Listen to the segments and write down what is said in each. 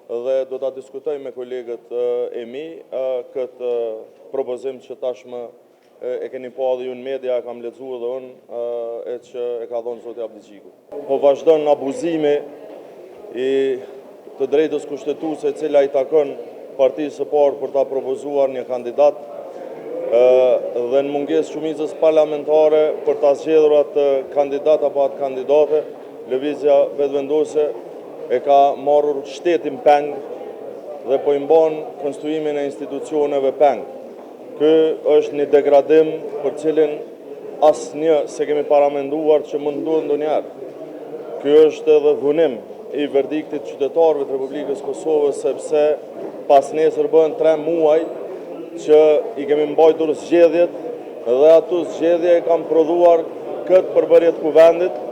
dhe do ta diskutoj me kolegët e mi këtë propozim që tashmë e keni pa edhe ju në media, e kam lexuar edhe unë, e që e ka dhënë zoti Abdigjiku. Po vazhdon abuzimi i të drejtës kushtetuese e cila i takon partisë së parë për ta propozuar një kandidat dhe në mungesë shumicës parlamentare për ta zgjedhur atë kandidat apo atë kandidate, lëvizja vetëvendose e ka marrur shtetin peng dhe po i mban konstruimin e institucioneve peng. Ky është një degradim për cilin asnjë se kemi paramenduar që mund ndodhë ndonjëherë. Ky është edhe dhunim i verdiktit qytetarëve të Republikës Kosovës, sepse pas nesër bëhen 3 muaj që i kemi mbajtur zgjedhjet dhe ato zgjedhje e kanë prodhuar këtë përbërje të kuvendit,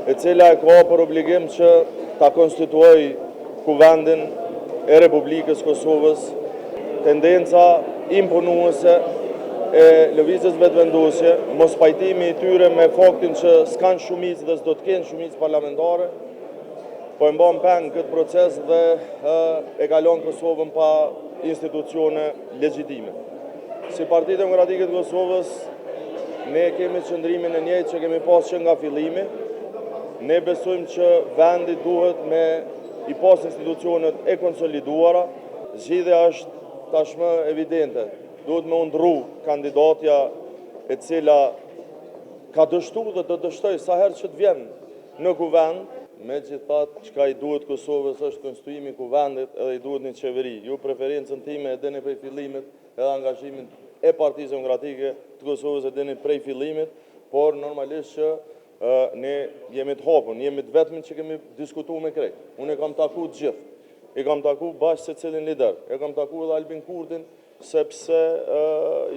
e cila e ka për obligim që ta konstituoj kuvendin e Republikës Kosovës. Tendenca imponuese e lëvizjes vetëvendosje, mos pajtimi i tyre me faktin që s'kan shumicë dhe s'do të kenë shumicë parlamentare, po e mban peng këtë proces dhe e kalon Kosovën pa institucione legjitime. Si Partia Demokratike të Kosovës, ne kemi qëndrimin e njëjtë që kemi pas që nga fillimi. Ne besojmë që vendi duhet me i pas institucionet e konsoliduara. Zgjidhja është tashmë evidente. Duhet me undrru kandidatja e cila ka dështu dhe të dështoj sa herë që të vjen në kuvend. Megjithatë, çka i duhet Kosovës është konstituimi i kuvendit edhe i duhet një qeveri. Ju preferencën time e dini prej fillimit, edhe angazhimin e Partisë Demokratike të Kosovës e dini prej fillimit, por normalisht që ne jemi të hapur, jemi të vetmin që kemi diskutuar me krejt. Unë e kam taku të gjithë. E kam taku bashkë se cilin lider. E kam taku edhe Albin Kurtin, sepse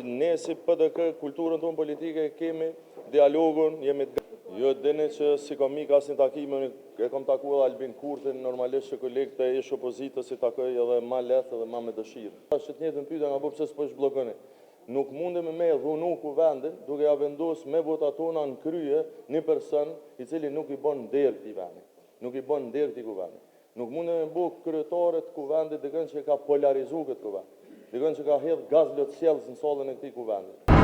ne si PDK, kulturën tonë politike, kemi dialogun, jemi të jo dini që si komik asnjë takim e kam taku edhe Albin Kurtin, normalisht që kolegët e ish opozitës i takoj edhe ma lehtë edhe ma me dëshirë. Është të njëjtën pyetje nga pse s'po zhbllokoni. Nuk mundem me dhunu kuvendin duke ja vendosur me votat tona në krye një person i cili nuk i bën nder këtij vendi. Nuk i bën nder këtij kuvendi. Nuk mundem me bë kryetare të kuvendit dikën që ka polarizuar këtë kuvend. Dikën që ka hedh gaz lotësjellës në sallën e këtij kuvendi.